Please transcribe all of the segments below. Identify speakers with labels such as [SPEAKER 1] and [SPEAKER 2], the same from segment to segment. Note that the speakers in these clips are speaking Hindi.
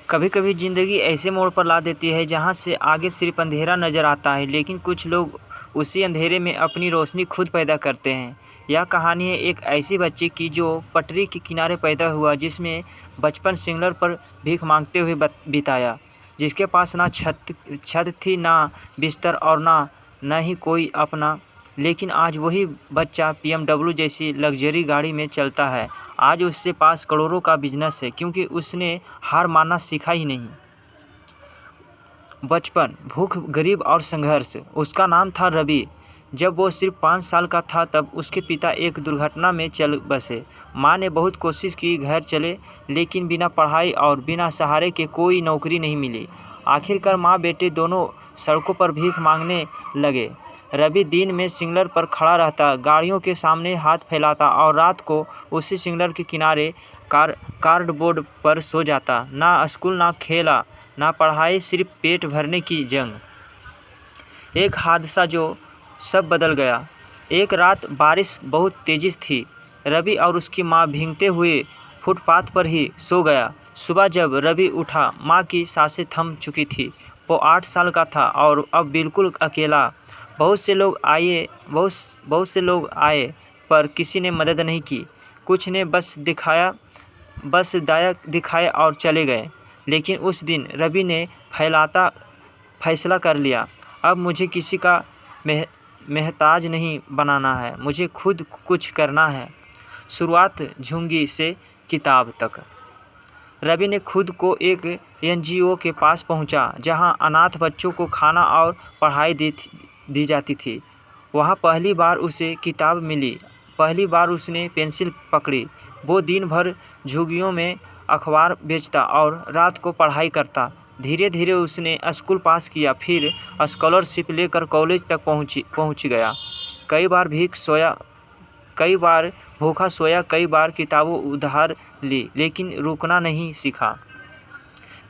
[SPEAKER 1] कभी कभी ज़िंदगी ऐसे मोड़ पर ला देती है जहाँ से आगे सिर्फ अंधेरा नज़र आता है, लेकिन कुछ लोग उसी अंधेरे में अपनी रोशनी खुद पैदा करते हैं। यह कहानी है एक ऐसी बच्ची की जो पटरी के किनारे पैदा हुआ, जिसमें बचपन सिग्नल पर भीख मांगते हुए बिताया, जिसके पास ना छत थी, ना बिस्तर और ना ही कोई अपना। लेकिन आज वही बच्चा BMW जैसी लग्जरी गाड़ी में चलता है। आज उसके पास करोड़ों का बिजनेस है, क्योंकि उसने हार मानना सीखा ही नहीं। बचपन, भूख, गरीब और संघर्ष। उसका नाम था रवि। जब वो सिर्फ 5 साल का था तब उसके पिता एक दुर्घटना में चल बसे। माँ ने बहुत कोशिश की घर चले, लेकिन बिना पढ़ाई और बिना सहारे के कोई नौकरी नहीं मिली। आखिरकार माँ बेटे दोनों सड़कों पर भीख मांगने लगे। रवि दिन में सिग्नल पर खड़ा रहता, गाड़ियों के सामने हाथ फैलाता और रात को उसी सिग्नल के किनारे कार्डबोर्ड पर सो जाता। ना स्कूल, ना खेला, ना पढ़ाई, सिर्फ पेट भरने की जंग। एक हादसा जो सब बदल गया। एक रात बारिश बहुत तेज़ी थी। रवि और उसकी माँ भीगते हुए फुटपाथ पर ही सो गया। सुबह जब रवि उठा, माँ की सांसें थम चुकी थी। वो 8 साल का था और अब बिल्कुल अकेला। बहुत से लोग आए पर किसी ने मदद नहीं की। कुछ ने बस दया दिखाए और चले गए। लेकिन उस दिन रवि ने फैसला कर लिया, अब मुझे किसी का मोहताज नहीं बनाना है, मुझे खुद कुछ करना है। शुरुआत झुग्गी से किताब तक। रवि ने खुद को एक NGO के पास पहुंचा, जहां अनाथ बच्चों को खाना और पढ़ाई दी जाती थी। वहां पहली बार उसे किताब मिली, पहली बार उसने पेंसिल पकड़ी। वो दिन भर झुग्गियों में अखबार बेचता और रात को पढ़ाई करता। धीरे धीरे उसने स्कूल पास किया, फिर स्कॉलरशिप लेकर कॉलेज तक पहुंच गया। कई बार भूखा सोया, कई बार किताबें उधार ली, लेकिन रुकना नहीं सीखा।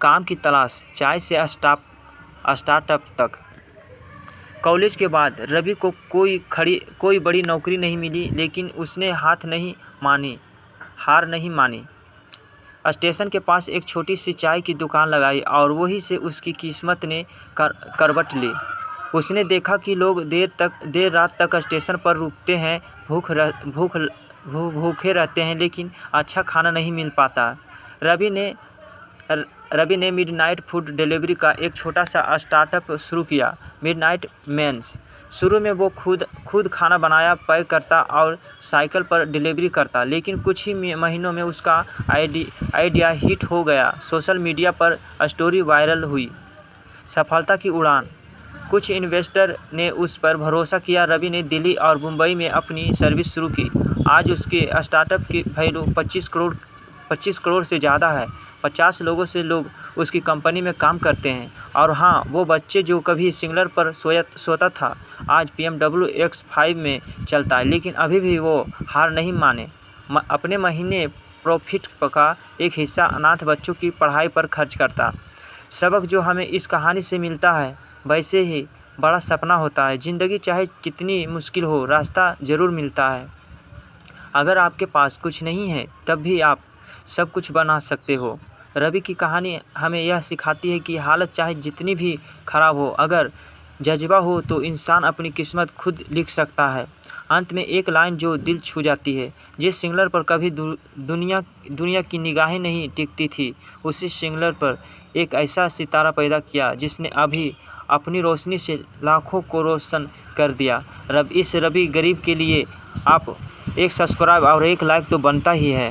[SPEAKER 1] काम की तलाश, चाय से स्टार्टअप तक। कॉलेज के बाद रवि को कोई बड़ी नौकरी नहीं मिली, लेकिन उसने हार नहीं मानी। स्टेशन के पास एक छोटी सी चाय की दुकान लगाई और वहीं से उसकी किस्मत ने करवट ली। उसने देखा कि लोग देर रात तक स्टेशन पर रुकते हैं, भूखे रहते हैं, लेकिन अच्छा खाना नहीं मिल पाता। रवि ने मिडनाइट फूड डिलीवरी का एक छोटा सा स्टार्टअप शुरू किया, मिडनाइट मेन्स। शुरू में वो खुद खाना बनाया, पैक करता और साइकिल पर डिलीवरी करता, लेकिन कुछ ही महीनों में उसका आइडिया हिट हो गया। सोशल मीडिया पर स्टोरी वायरल हुई। सफलता की उड़ान। कुछ इन्वेस्टर ने उस पर भरोसा किया। रवि ने दिल्ली और मुंबई में अपनी सर्विस शुरू की। आज उसके स्टार्टअप की वैल्यू 25 करोड़ से ज़्यादा है। 50 लोगों से लोग उसकी कंपनी में काम करते हैं। और हाँ, वो बच्चे जो कभी सिग्नल पर सोता था, आज BMW X5 में चलता है, लेकिन अभी भी वो हार नहीं माने। अपने महीने प्रॉफिट का एक हिस्सा अनाथ बच्चों की पढ़ाई पर खर्च करता। सबक जो हमें इस कहानी से मिलता है, वैसे ही बड़ा सपना होता है। ज़िंदगी चाहे कितनी मुश्किल हो, रास्ता ज़रूर मिलता है। अगर आपके पास कुछ नहीं है, तब भी आप सब कुछ बना सकते हो। रवि की कहानी हमें यह सिखाती है कि हालत चाहे जितनी भी खराब हो, अगर जज्बा हो तो इंसान अपनी किस्मत खुद लिख सकता है। अंत में एक लाइन जो दिल छू जाती है, जिस सिग्नल पर कभी दुनिया की निगाहें नहीं टिकती थी, उसी सिग्नल पर एक ऐसा सितारा पैदा किया जिसने अभी अपनी रोशनी से लाखों को रोशन कर दिया। इस रवि गरीब के लिए आप एक सब्सक्राइब और एक लाइक तो बनता ही है।